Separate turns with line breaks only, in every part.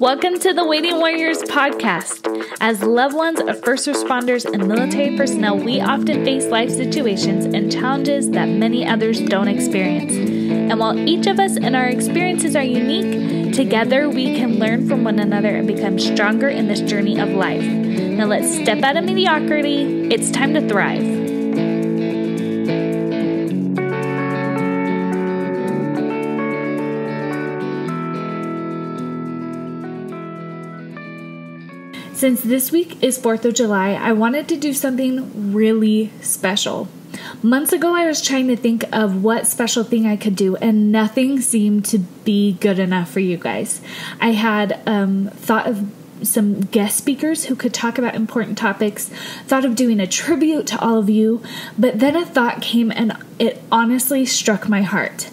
Welcome to the Waiting Warriors podcast. As loved ones of first responders and military personnel, we often face life situations and challenges that many others don't experience. And while each of us and our experiences are unique, together we can learn from one another and become stronger in this journey of life. Now let's step out of mediocrity. It's time to thrive. Since this week is 4th of July, I wanted to do something really special. Months ago, I was trying to think of what special thing I could do, and nothing seemed to be good enough for you guys. I had thought of some guest speakers who could talk about important topics, thought of doing a tribute to all of you, but then a thought came and it honestly struck my heart.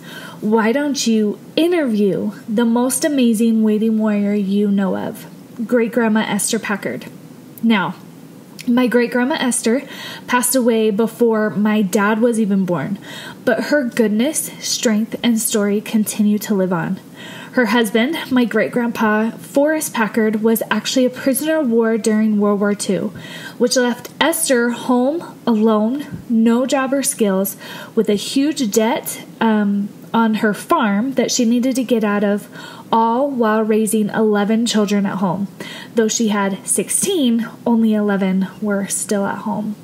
Why don't you interview the most amazing waiting warrior you know of? Great Grandma Ester Packard. Now, my Great Grandma Esther passed away before my dad was even born, but her goodness, strength, and story continue to live on. Her husband, my Great Grandpa Forrest Packard, was actually a prisoner of war during World War II, which left Esther home alone, no job or skills, with a huge debt on her farm that she needed to get out of, all while raising 11 children at home. Though she had 16, only 11 were still at home.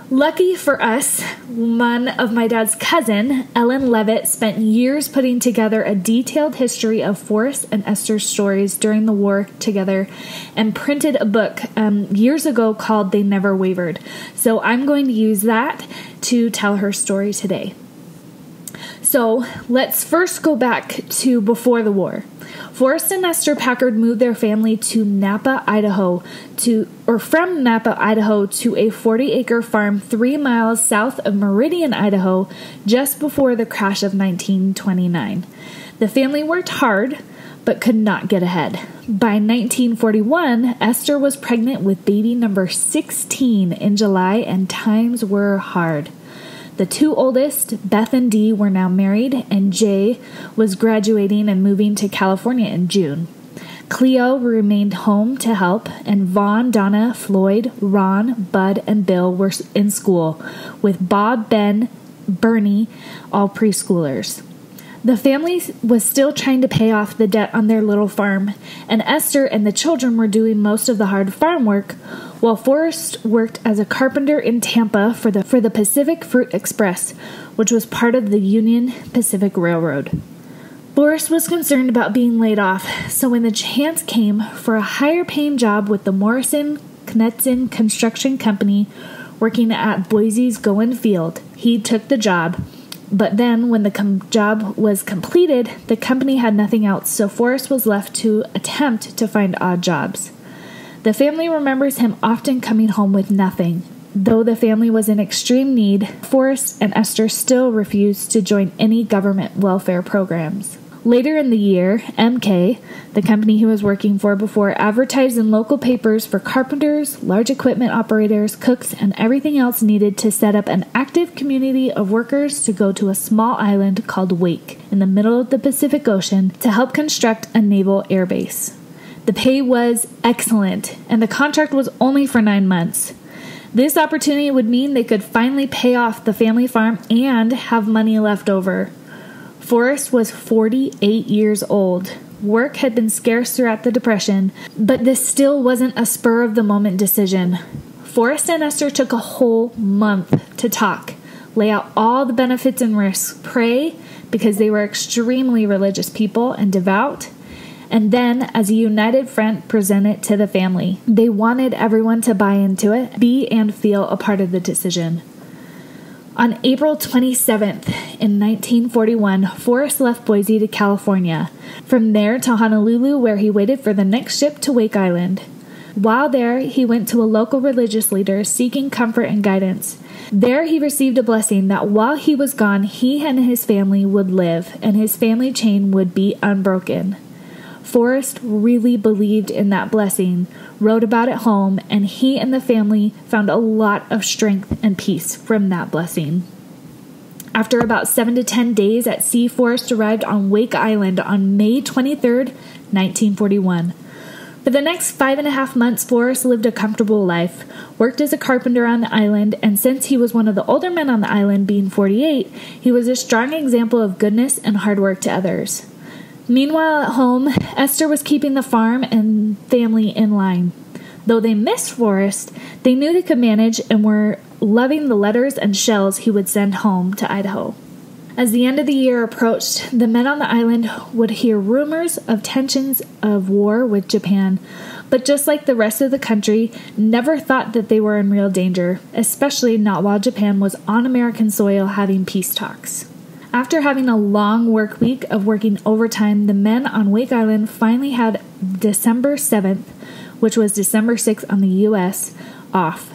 Lucky for us, one of my dad's cousin, Ellen Levitt, spent years putting together a detailed history of Forrest and Esther's stories during the war together and printed a book years ago called They Never Wavered. So I'm going to use that to tell her story today. So let's first go back to before the war. Forrest and Esther Packard moved their family to from Napa, Idaho to a 40-acre farm 3 miles south of Meridian, Idaho, just before the crash of 1929. The family worked hard, but could not get ahead. By 1941, Esther was pregnant with baby number 16 in July, and times were hard. The two oldest, Beth and Dee, were now married, and Jay was graduating and moving to California in June. Cleo remained home to help, and Vaughn, Donna, Floyd, Ron, Bud, and Bill were in school, with Bob, Ben, Bernie, all preschoolers. The family was still trying to pay off the debt on their little farm, and Esther and the children were doing most of the hard farm work, while Forrest worked as a carpenter in Tampa for the Pacific Fruit Express, which was part of the Union Pacific Railroad. Forrest was concerned about being laid off, so when the chance came for a higher-paying job with the Morrison Knudsen Construction Company working at Boise's Goin' Field, he took the job. But then, when the job was completed, the company had nothing else, so Forrest was left to attempt to find odd jobs. The family remembers him often coming home with nothing. Though the family was in extreme need, Forrest and Esther still refused to join any government welfare programs. Later in the year, MK, the company he was working for before, advertised in local papers for carpenters, large equipment operators, cooks, and everything else needed to set up an active community of workers to go to a small island called Wake in the middle of the Pacific Ocean to help construct a naval air base. The pay was excellent, and the contract was only for 9 months. This opportunity would mean they could finally pay off the family farm and have money left over. Forrest was 48 years old. Work had been scarce throughout the Depression, but this still wasn't a spur-of-the-moment decision. Forrest and Esther took a whole month to talk, lay out all the benefits and risks, pray, because they were extremely religious people and devout, and then, as a united front, present it to the family. They wanted everyone to buy into it, be and feel a part of the decision. On April 27th, in 1941, Forrest left Boise to California. From there to Honolulu, where he waited for the next ship to Wake Island. While there, he went to a local religious leader seeking comfort and guidance. There he received a blessing that while he was gone, he and his family would live, and his family chain would be unbroken. Forrest really believed in that blessing, wrote about it home, and he and the family found a lot of strength and peace from that blessing. After about 7 to 10 days at sea, Forrest arrived on Wake Island on May 23rd, 1941. For the next 5.5 months, Forrest lived a comfortable life, worked as a carpenter on the island, and since he was one of the older men on the island, being 48, he was a strong example of goodness and hard work to others. Meanwhile, at home, Esther was keeping the farm and family in line. Though they missed Forrest, they knew they could manage and were loving the letters and shells he would send home to Idaho. As the end of the year approached, the men on the island would hear rumors of tensions of war with Japan, but just like the rest of the country, never thought that they were in real danger, especially not while Japan was on American soil having peace talks. After having a long work week of working overtime, the men on Wake Island finally had December 7th, which was December 6th on the U.S., off.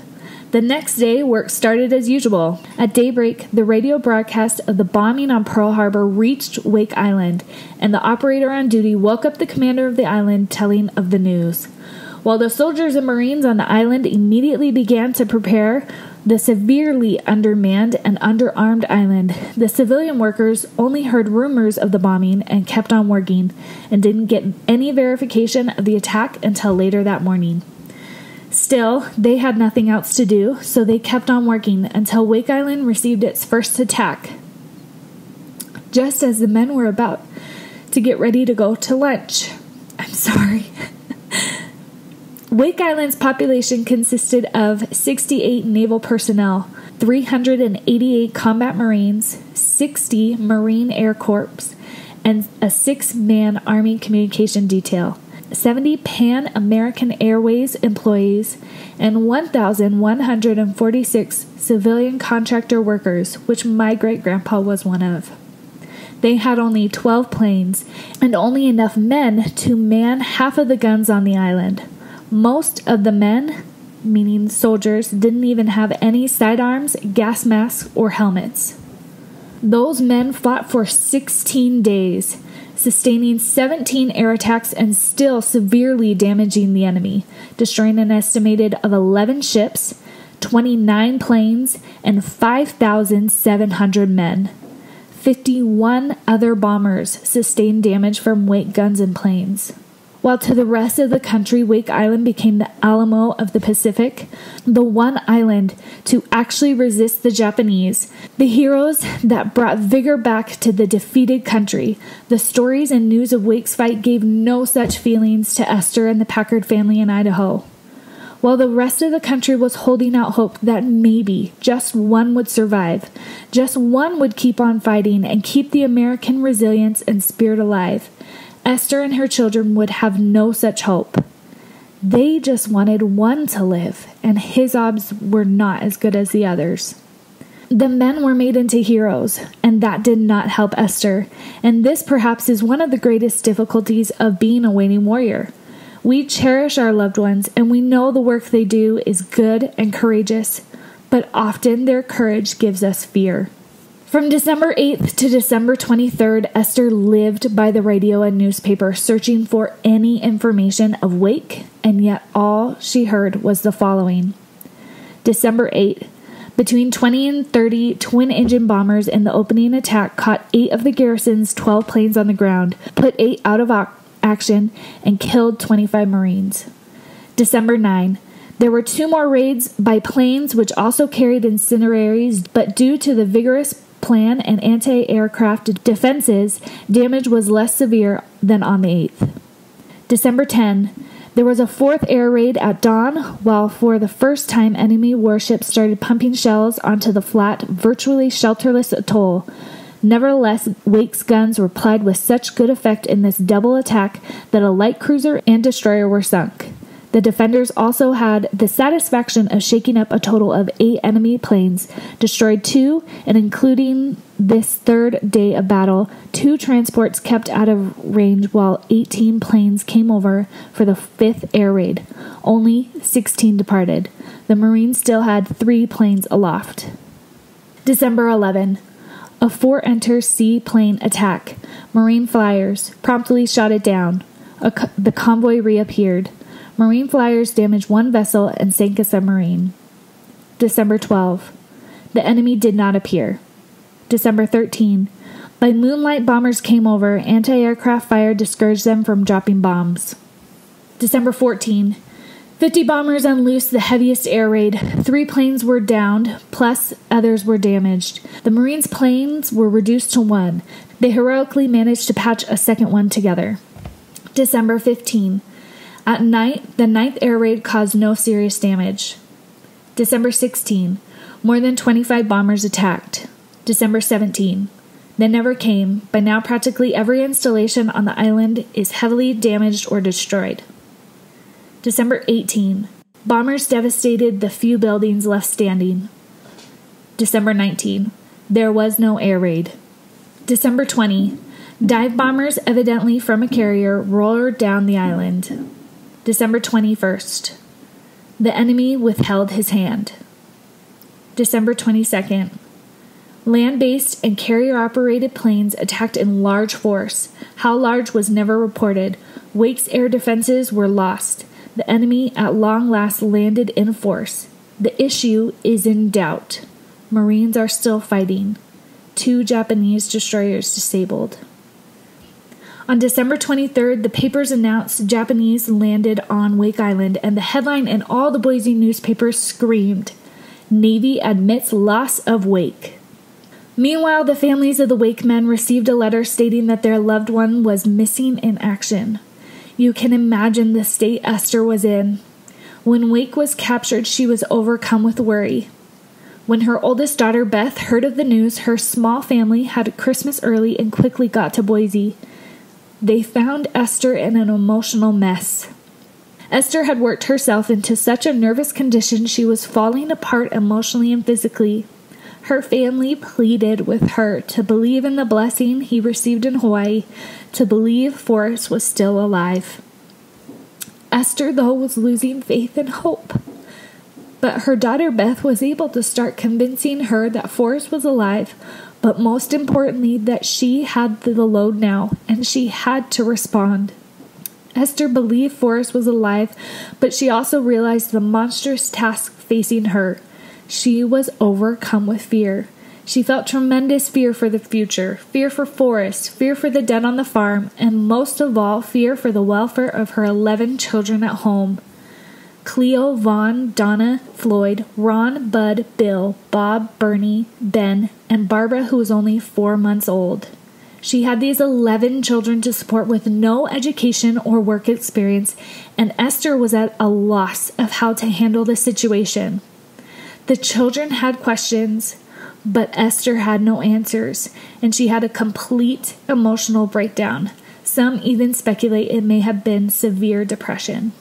The next day, work started as usual. At daybreak, the radio broadcast of the bombing on Pearl Harbor reached Wake Island, and the operator on duty woke up the commander of the island, telling of the news. While the soldiers and Marines on the island immediately began to prepare the severely undermanned and underarmed island, the civilian workers only heard rumors of the bombing and kept on working, and didn't get any verification of the attack until later that morning. Still, they had nothing else to do, so they kept on working until Wake Island received its first attack. Just as the men were about to get ready to go to lunch. Wake Island's population consisted of 68 naval personnel, 388 combat Marines, 60 Marine Air Corps, and a 6-man Army communication detail, 70 Pan American Airways employees, and 1,146 civilian contractor workers, which my great-grandpa was one of. They had only 12 planes and only enough men to man half of the guns on the island. Most of the men, meaning soldiers, didn't even have any sidearms, gas masks, or helmets. Those men fought for 16 days, sustaining 17 air attacks and still severely damaging the enemy, destroying an estimated of 11 ships, 29 planes, and 5,700 men. 51 other bombers sustained damage from Wake guns and planes. While to the rest of the country, Wake Island became the Alamo of the Pacific, the one island to actually resist the Japanese, the heroes that brought vigor back to the defeated country. The stories and news of Wake's fight gave no such feelings to Esther and the Packard family in Idaho. While the rest of the country was holding out hope that maybe just one would survive, just one would keep on fighting and keep the American resilience and spirit alive, Esther and her children would have no such hope. They just wanted one to live, and his odds were not as good as the others. The men were made into heroes, and that did not help Esther, and this perhaps is one of the greatest difficulties of being a waiting warrior. We cherish our loved ones, and we know the work they do is good and courageous, but often their courage gives us fear. From December 8th to December 23rd, Esther lived by the radio and newspaper searching for any information of Wake, and yet all she heard was the following. December 8th, between 20 and 30 twin-engine bombers in the opening attack caught 8 of the garrison's 12 planes on the ground, put 8 out of action, and killed 25 Marines. December 9th, there were 2 more raids by planes which also carried incendiaries, but due to the vigorous plan and anti-aircraft defenses, damage was less severe than on the 8th. December 10, there was a 4th air raid at dawn, while for the first time enemy warships started pumping shells onto the flat, virtually shelterless atoll. Nevertheless, Wake's guns were plied with such good effect in this double attack that a light cruiser and destroyer were sunk. The defenders also had the satisfaction of shaking up a total of 8 enemy planes, destroyed 2, and including this 3rd day of battle, 2 transports kept out of range while 18 planes came over for the 5th air raid. Only 16 departed. The Marines still had 3 planes aloft. December 11. A 4-enter seaplane attack. Marine flyers promptly shot it down. The convoy reappeared. Marine flyers damaged 1 vessel and sank a submarine. December 12. The enemy did not appear. December 13. By moonlight, bombers came over. Anti-aircraft fire discouraged them from dropping bombs. December 14. 50 bombers unloosed the heaviest air raid. 3 planes were downed, plus others were damaged. The Marines' planes were reduced to 1. They heroically managed to patch a second one together. December 15. At night, the 9th air raid caused no serious damage. December 16. More than 25 bombers attacked. December 17. They never came. By now, practically every installation on the island is heavily damaged or destroyed. December 18. Bombers devastated the few buildings left standing. December 19. There was no air raid. December 20. Dive bombers, evidently from a carrier, roared down the island. December 21st. The enemy withheld his hand. December 22nd. Land-based and carrier-operated planes attacked in large force. How large was never reported. Wake's air defenses were lost. The enemy at long last landed in force. The issue is in doubt. Marines are still fighting. 2 Japanese destroyers disabled. On December 23rd, the papers announced Japanese landed on Wake Island, and the headline in all the Boise newspapers screamed, "Navy admits loss of Wake." Meanwhile, the families of the Wake men received a letter stating that their loved one was missing in action. You can imagine the state Esther was in. When Wake was captured, she was overcome with worry. When her oldest daughter, Beth, heard of the news, her small family had Christmas early and quickly got to Boise. They found Esther in an emotional mess. Esther had worked herself into such a nervous condition she was falling apart emotionally and physically. Her family pleaded with her to believe in the blessing he received in Hawaii, to believe Forrest was still alive. Esther, though, was losing faith and hope. But her daughter Beth was able to start convincing her that Forrest was alive, but most importantly, that she had the load now, and she had to respond. Esther believed Forrest was alive, but she also realized the monstrous task facing her. She was overcome with fear. She felt tremendous fear for the future, fear for Forrest, fear for the dead on the farm, and most of all, fear for the welfare of her 11 children at home. Cleo, Vaughn, Donna, Floyd, Ron, Bud, Bill, Bob, Bernie, Ben, and Barbara, who was only 4 months old. She had these 11 children to support with no education or work experience, and Esther was at a loss of how to handle the situation. The children had questions, but Esther had no answers, and she had a complete emotional breakdown. Some even speculate it may have been severe depression.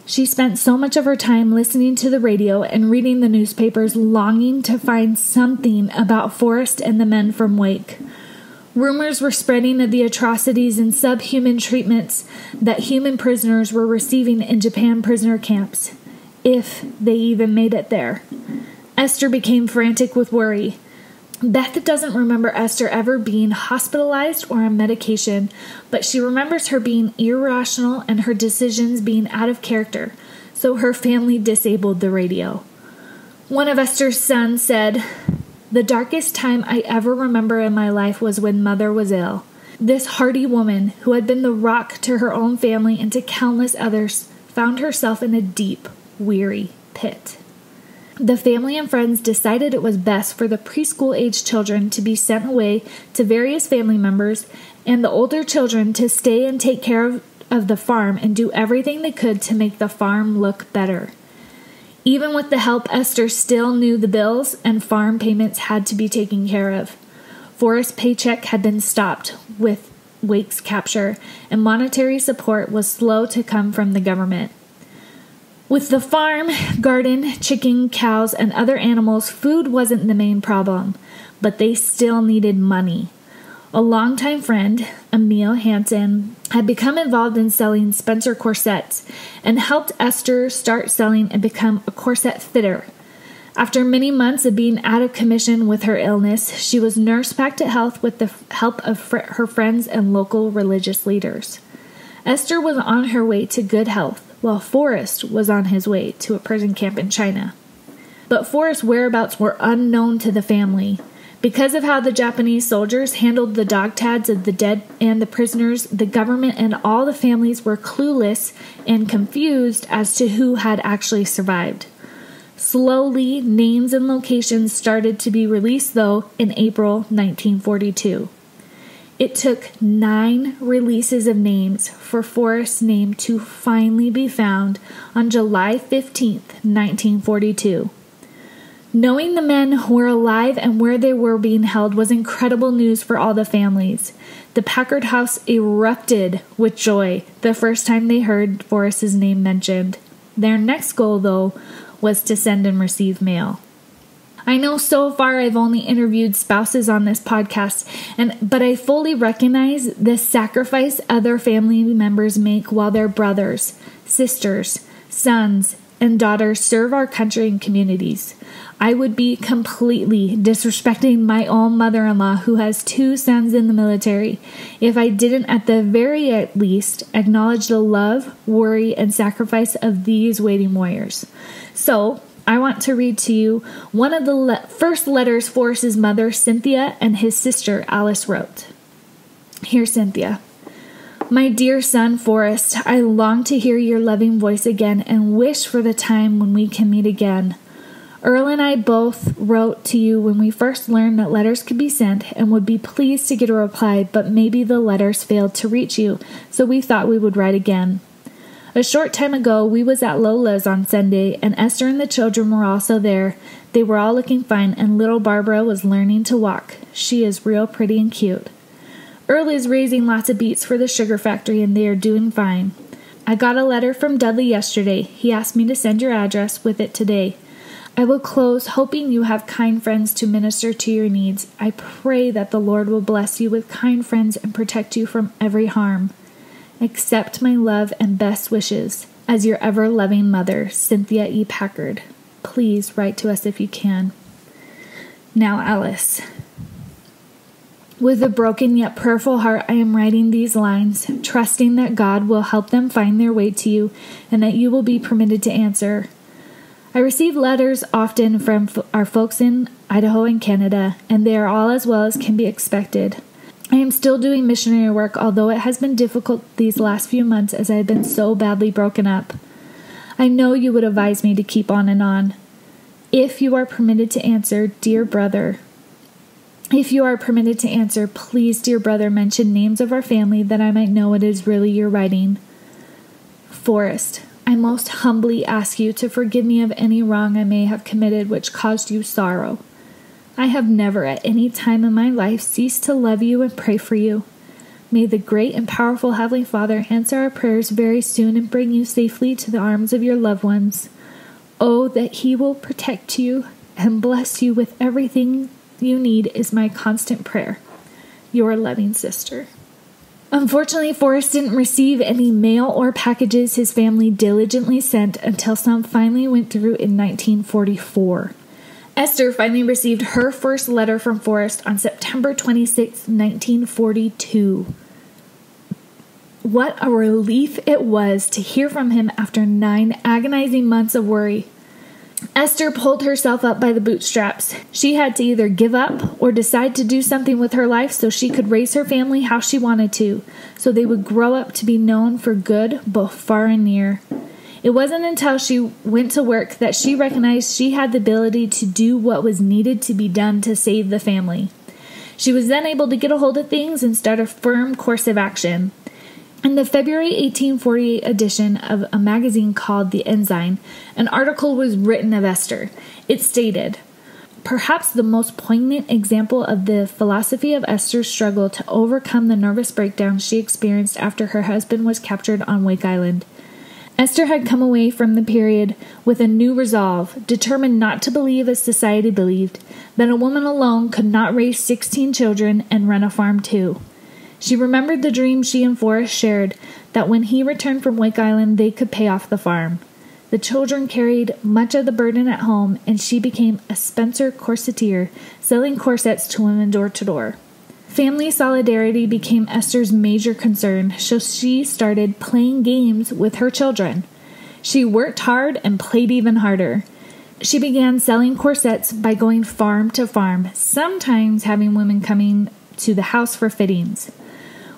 She spent so much of her time listening to the radio and reading the newspapers, longing to find something about Forrest and the men from Wake. Rumors were spreading of the atrocities and subhuman treatments that human prisoners were receiving in Japan prisoner camps, if they even made it there. Esther became frantic with worry. Beth doesn't remember Esther ever being hospitalized or on medication, but she remembers her being irrational and her decisions being out of character, so her family disabled the radio. One of Esther's sons said, "The darkest time I ever remember in my life was when Mother was ill. This hardy woman, who had been the rock to her own family and to countless others, found herself in a deep, weary pit." The family and friends decided it was best for the preschool-age children to be sent away to various family members and the older children to stay and take care of the farm and do everything they could to make the farm look better. Even with the help, Esther still knew the bills and farm payments had to be taken care of. Forrest's paycheck had been stopped with Wake's capture, and monetary support was slow to come from the government. With the farm, garden, chicken, cows, and other animals, food wasn't the main problem, but they still needed money. A longtime friend, Emil Hansen, had become involved in selling Spencer corsets and helped Esther start selling and become a corset fitter. After many months of being out of commission with her illness, she was nursed back to health with the help of her friends and local religious leaders. Esther was on her way to good health, while Forrest was on his way to a prison camp in China. But Forrest's whereabouts were unknown to the family. Because of how the Japanese soldiers handled the dog tags of the dead and the prisoners, the government and all the families were clueless and confused as to who had actually survived. Slowly, names and locations started to be released, though, in April 1942. It took 9 releases of names for Forrest's name to finally be found on July 15th, 1942. Knowing the men were alive and where they were being held was incredible news for all the families. The Packard house erupted with joy the first time they heard Forrest's name mentioned. Their next goal, though, was to send and receive mail. I know so far I've only interviewed spouses on this podcast, but I fully recognize the sacrifice other family members make while their brothers, sisters, sons, and daughters serve our country and communities. I would be completely disrespecting my own mother-in-law who has 2 sons in the military if I didn't at the very least acknowledge the love, worry, and sacrifice of these waiting warriors. So, I want to read to you one of the first letters Forrest's mother, Cynthia, and his sister, Alice, wrote. Here, Cynthia. My dear son, Forrest, I long to hear your loving voice again and wish for the time when we can meet again. Earl and I both wrote to you when we first learned that letters could be sent and would be pleased to get a reply, but maybe the letters failed to reach you, so we thought we would write again. A short time ago, we was at Lola's on Sunday, and Esther and the children were also there. They were all looking fine, and little Barbara was learning to walk. She is real pretty and cute. Earl is raising lots of beets for the sugar factory, and they are doing fine. I got a letter from Dudley yesterday. He asked me to send your address with it today. I will close, hoping you have kind friends to minister to your needs. I pray that the Lord will bless you with kind friends and protect you from every harm. Accept my love and best wishes as your ever-loving mother, Cynthia E. Packard. Please write to us if you can. Now, Alice. With a broken yet prayerful heart, I am writing these lines, trusting that God will help them find their way to you and that you will be permitted to answer. I receive letters often from our folks in Idaho and Canada, and they are all as well as can be expected. I am still doing missionary work, although it has been difficult these last few months as I have been so badly broken up. I know you would advise me to keep on and on. If you are permitted to answer, dear brother, please, dear brother, mention names of our family that I might know it is really your writing. Forrest, I most humbly ask you to forgive me of any wrong I may have committed which caused you sorrow. I have never at any time in my life ceased to love you and pray for you. May the great and powerful Heavenly Father answer our prayers very soon and bring you safely to the arms of your loved ones. Oh, that He will protect you and bless you with everything you need is my constant prayer. Your loving sister. Unfortunately, Forrest didn't receive any mail or packages his family diligently sent until some finally went through in 1944. Esther finally received her first letter from Forrest on September 26, 1942. What a relief it was to hear from him after 9 agonizing months of worry. Esther pulled herself up by the bootstraps. She had to either give up or decide to do something with her life so she could raise her family how she wanted to, so they would grow up to be known for good both far and near. It wasn't until she went to work that she recognized she had the ability to do what was needed to be done to save the family. She was then able to get a hold of things and start a firm course of action. In the February 1848 edition of a magazine called The Ensign, an article was written of Esther. It stated, "Perhaps the most poignant example of the philosophy of Esther's struggle to overcome the nervous breakdown she experienced after her husband was captured on Wake Island. Esther had come away from the period with a new resolve, determined not to believe as society believed, that a woman alone could not raise 16 children and run a farm too. She remembered the dream she and Forrest shared, that when he returned from Wake Island they could pay off the farm. The children carried much of the burden at home, and she became a Spencer corseteer, selling corsets to women door to door. Family solidarity became Esther's major concern, so she started playing games with her children. She worked hard and played even harder. She began selling corsets by going farm to farm, sometimes having women coming to the house for fittings.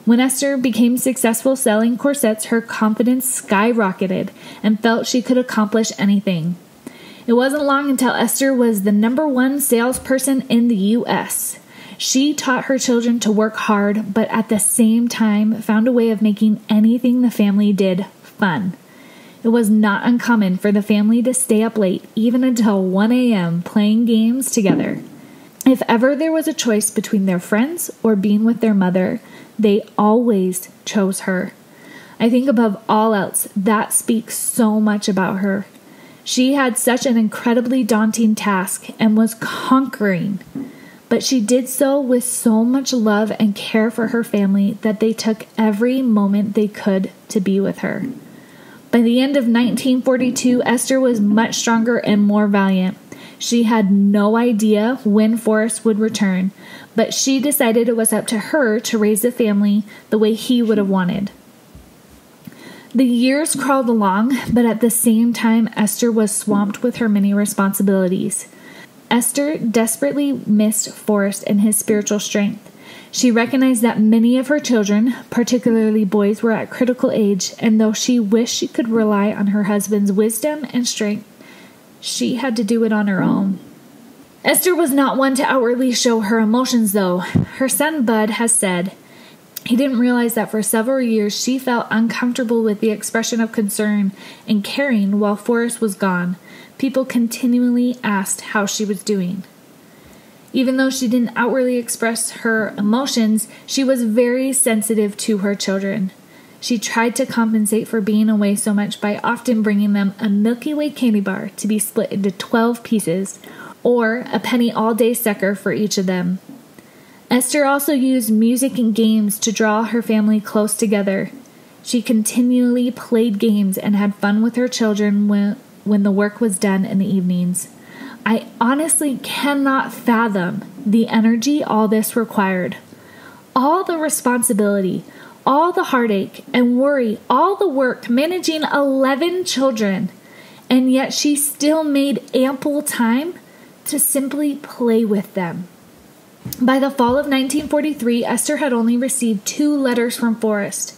When Esther became successful selling corsets, her confidence skyrocketed and felt she could accomplish anything. It wasn't long until Esther was the #1 salesperson in the U.S. She taught her children to work hard, but at the same time found a way of making anything the family did fun. It was not uncommon for the family to stay up late, even until 1 a.m., playing games together. If ever there was a choice between their friends or being with their mother, they always chose her. I think above all else, that speaks so much about her. She had such an incredibly daunting task and was conquering, but she did so with so much love and care for her family that they took every moment they could to be with her. By the end of 1942, Esther was much stronger and more valiant. She had no idea when Forrest would return, but she decided it was up to her to raise the family the way he would have wanted. The years crawled along, but at the same time, Esther was swamped with her many responsibilities. Esther desperately missed Forrest and his spiritual strength. She recognized that many of her children, particularly boys, were at critical age, and though she wished she could rely on her husband's wisdom and strength, she had to do it on her own. Esther was not one to outwardly show her emotions, though. Her son Bud has said he didn't realize that for several years she felt uncomfortable with the expression of concern and caring while Forrest was gone. People continually asked how she was doing. Even though she didn't outwardly express her emotions, she was very sensitive to her children. She tried to compensate for being away so much by often bringing them a Milky Way candy bar to be split into 12 pieces, or a penny all-day sucker for each of them. Esther also used music and games to draw her family close together. She continually played games and had fun with her children when the work was done in the evenings. I honestly cannot fathom the energy all this required. All the responsibility, all the heartache and worry, all the work managing 11 children, and yet she still made ample time to simply play with them. By the fall of 1943, Esther had only received 2 letters from Forrest,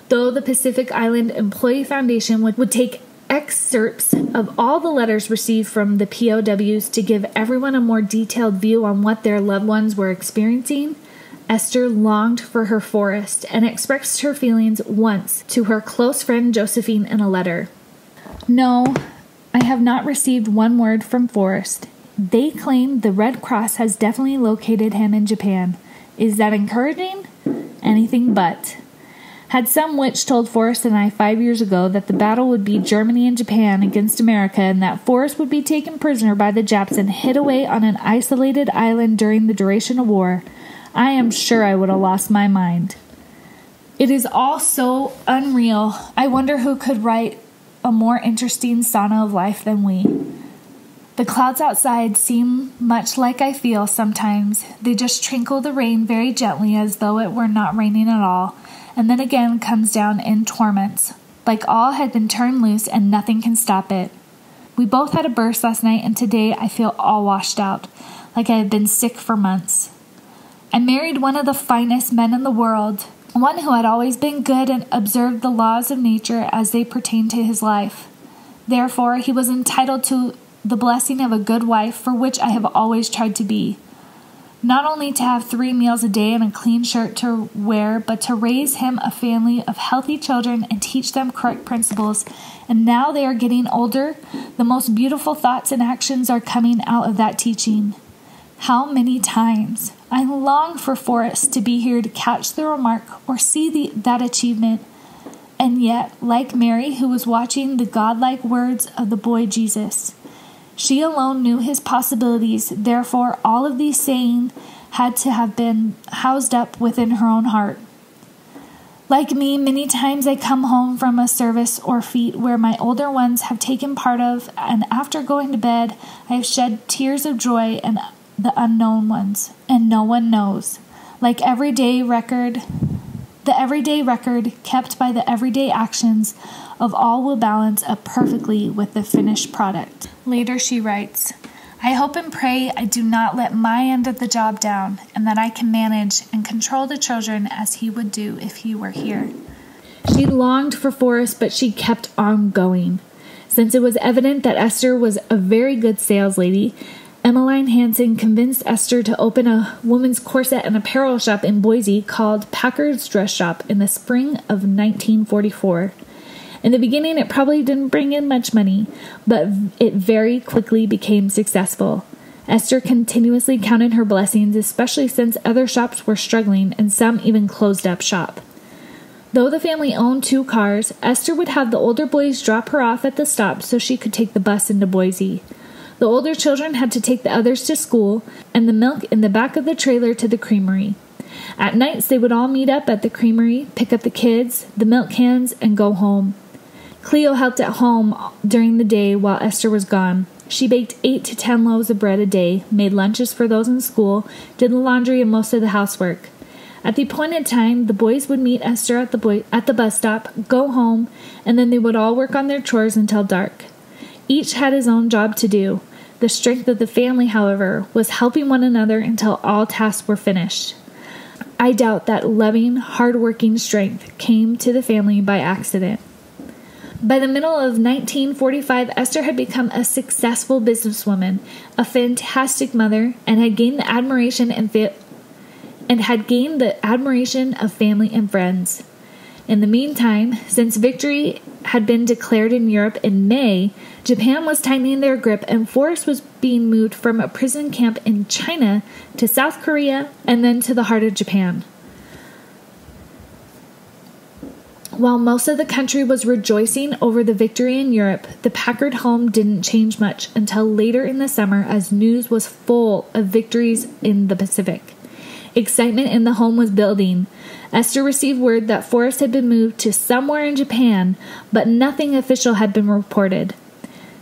though the Pacific Island Employee Foundation would take excerpts of all the letters received from the POWs to give everyone a more detailed view on what their loved ones were experiencing. Esther longed for her Forrest and expressed her feelings once to her close friend Josephine in a letter. "No, I have not received one word from Forrest. They claim the Red Cross has definitely located him in Japan. Is that encouraging? Anything but. Had some witch told Forrest and I 5 years ago that the battle would be Germany and Japan against America and that Forrest would be taken prisoner by the Japs and hid away on an isolated island during the duration of war, I am sure I would have lost my mind. It is all so unreal. I wonder who could write a more interesting sauna of life than we. The clouds outside seem much like I feel sometimes. They just trickle the rain very gently as though it were not raining at all, and then again comes down in torments, like all had been turned loose and nothing can stop it. We both had a burst last night, and today I feel all washed out, like I have been sick for months. I married one of the finest men in the world, one who had always been good and observed the laws of nature as they pertained to his life. Therefore, he was entitled to the blessing of a good wife, for which I have always tried to be. Not only to have 3 meals a day and a clean shirt to wear, but to raise him a family of healthy children and teach them correct principles. And now they are getting older, the most beautiful thoughts and actions are coming out of that teaching. How many times I long for Forrest to be here to catch the remark or see that achievement. And yet, like Mary, who was watching the godlike words of the boy Jesus, she alone knew his possibilities. Therefore, all of these sayings had to have been housed up within her own heart. Like me, many times I come home from a service or feat where my older ones have taken part of, and after going to bed, I have shed tears of joy and the unknown ones, and no one knows. Like everyday record The everyday record kept by the everyday actions of all will balance up perfectly with the finished product. Later she writes, I hope and pray I do not let my end of the job down, and that I can manage and control the children as he would do if he were here. She longed for Forrest, but she kept on going. Since it was evident that Esther was a very good sales lady, Emmeline Hansen convinced Esther to open a woman's corset and apparel shop in Boise called Packard's Dress Shop in the spring of 1944. In the beginning, it probably didn't bring in much money, but it very quickly became successful. Esther continuously counted her blessings, especially since other shops were struggling and some even closed up shop. Though the family owned 2 cars, Esther would have the older boys drop her off at the stop so she could take the bus into Boise. The older children had to take the others to school, and the milk in the back of the trailer to the creamery. At nights, they would all meet up at the creamery, pick up the kids, the milk cans, and go home. Cleo helped at home during the day while Esther was gone. She baked 8 to 10 loaves of bread a day, made lunches for those in school, did the laundry and most of the housework. At the appointed time, the boys would meet Esther at the bus stop, go home, and then they would all work on their chores until dark. Each had his own job to do. The strength of the family, however, was helping one another until all tasks were finished. I doubt that loving, hard-working strength came to the family by accident. By the middle of 1945, Esther had become a successful businesswoman, a fantastic mother, and had gained the admiration of family and friends. In the meantime, since victory had been declared in Europe in May, Japan was tightening their grip, and Forrest was being moved from a prison camp in China to South Korea and then to the heart of Japan. While most of the country was rejoicing over the victory in Europe, the Packard home didn't change much until later in the summer, as news was full of victories in the Pacific. Excitement in the home was building. Esther received word that Forrest had been moved to somewhere in Japan, but nothing official had been reported.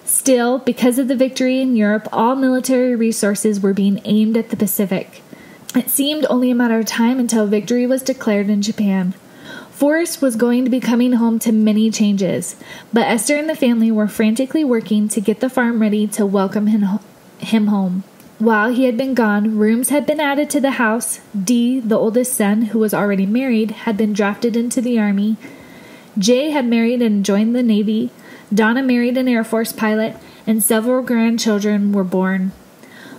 Still, because of the victory in Europe, all military resources were being aimed at the Pacific. It seemed only a matter of time until victory was declared in Japan. Forrest was going to be coming home to many changes, but Esther and the family were frantically working to get the farm ready to welcome him home. While he had been gone, rooms had been added to the house. Dee, the oldest son, who was already married, had been drafted into the Army. Jay had married and joined the Navy. Donna married an Air Force pilot, and several grandchildren were born.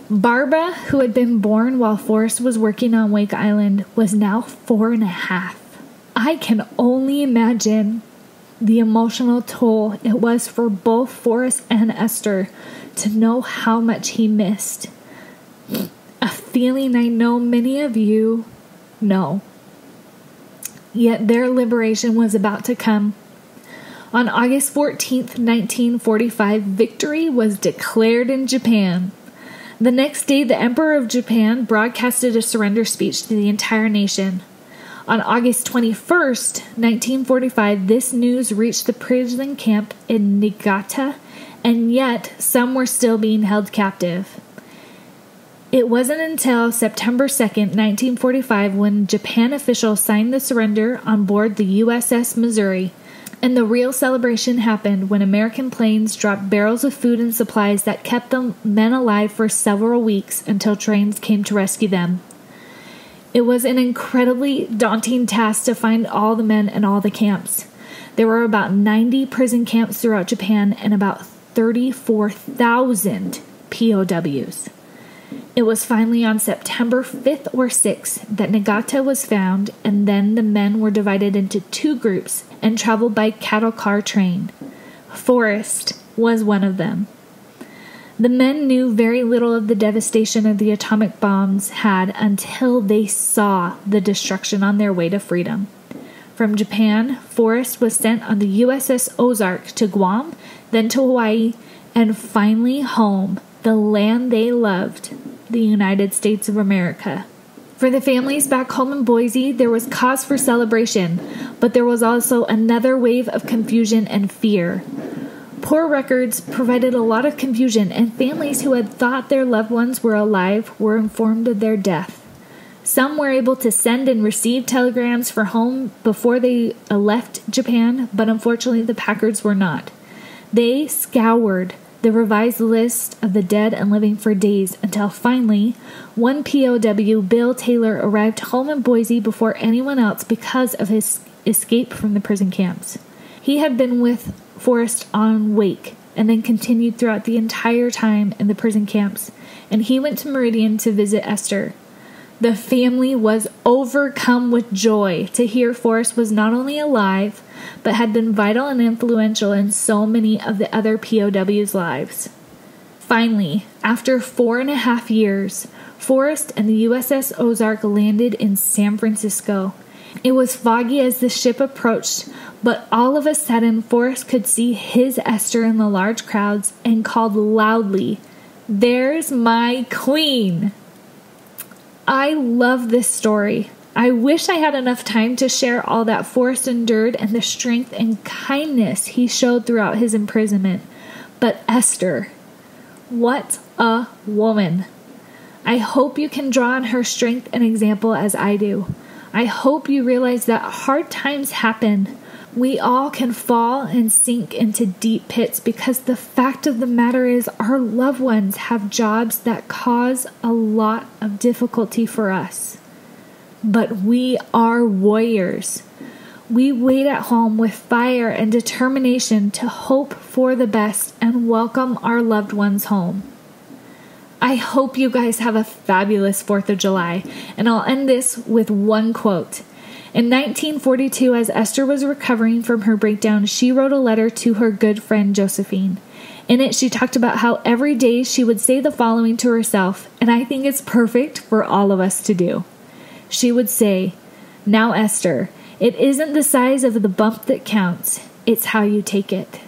Barbara, who had been born while Forrest was working on Wake Island, was now 4.5. I can only imagine the emotional toll it was for both Forrest and Esther to know how much he missed. A feeling I know many of you know. Yet their liberation was about to come. On August 14th, 1945, victory was declared in Japan. The next day, the Emperor of Japan broadcasted a surrender speech to the entire nation. On August 21st, 1945, this news reached the prison camp in Niigata, and yet some were still being held captive. It wasn't until September 2nd, 1945, when Japan officials signed the surrender on board the USS Missouri, and the real celebration happened when American planes dropped barrels of food and supplies that kept the men alive for several weeks until trains came to rescue them. It was an incredibly daunting task to find all the men in all the camps. There were about 90 prison camps throughout Japan and about 34,000 POWs. It was finally on September 5th or 6th that Niigata was found, and then the men were divided into 2 groups and traveled by cattle car train. Forrest was one of them. The men knew very little of the devastation of the atomic bombs had until they saw the destruction on their way to freedom. From Japan, Forrest was sent on the USS Ozark to Guam, then to Hawaii, and finally home, the land they loved, the United States of America. For the families back home in Boise, there was cause for celebration, but there was also another wave of confusion and fear. Poor records provided a lot of confusion, and families who had thought their loved ones were alive were informed of their death. Some were able to send and receive telegrams for home before they left Japan, but unfortunately the Packards were not. They scoured the revised list of the dead and living for days until finally one POW, Bill Taylor, arrived home in Boise before anyone else because of his escape from the prison camps. He had been with Forrest on Wake and then continued throughout the entire time in the prison camps, and he went to Meridian to visit Esther. The family was overcome with joy to hear Forrest was not only alive, but had been vital and influential in so many of the other POWs' lives. Finally, after 4.5 years, Forrest and the USS Ozark landed in San Francisco. It was foggy as the ship approached, but all of a sudden Forrest could see his Esther in the large crowds and called loudly, "There's my queen!" I love this story. I wish I had enough time to share all that Forrest endured and the strength and kindness he showed throughout his imprisonment. But Esther, what a woman! I hope you can draw on her strength and example as I do. I hope you realize that hard times happen. We all can fall and sink into deep pits because the fact of the matter is our loved ones have jobs that cause a lot of difficulty for us. But we are warriors. We wait at home with fire and determination to hope for the best and welcome our loved ones home. I hope you guys have a fabulous 4th of July, and I'll end this with one quote. In 1942, as Esther was recovering from her breakdown, she wrote a letter to her good friend Josephine. In it, she talked about how every day she would say the following to herself, and I think it's perfect for all of us to do. She would say, "Now, Esther, it isn't the size of the bump that counts, it's how you take it."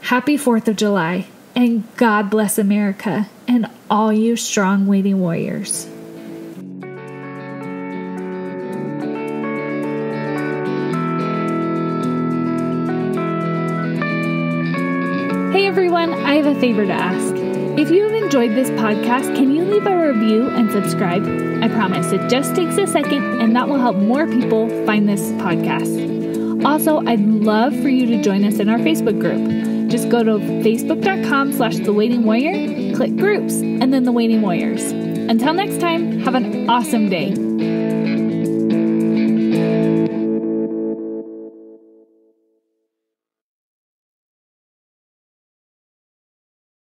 Happy 4th of July, and God bless America and all you strong waiting warriors. Hey everyone, I have a favor to ask. If you have enjoyed this podcast, can you leave a review and subscribe? I promise it just takes a second and that will help more people find this podcast. Also, I'd love for you to join us in our Facebook group. Just go to facebook.com/The Waiting Warrior, click groups, and then The Waiting Warriors. Until next time, have an awesome day.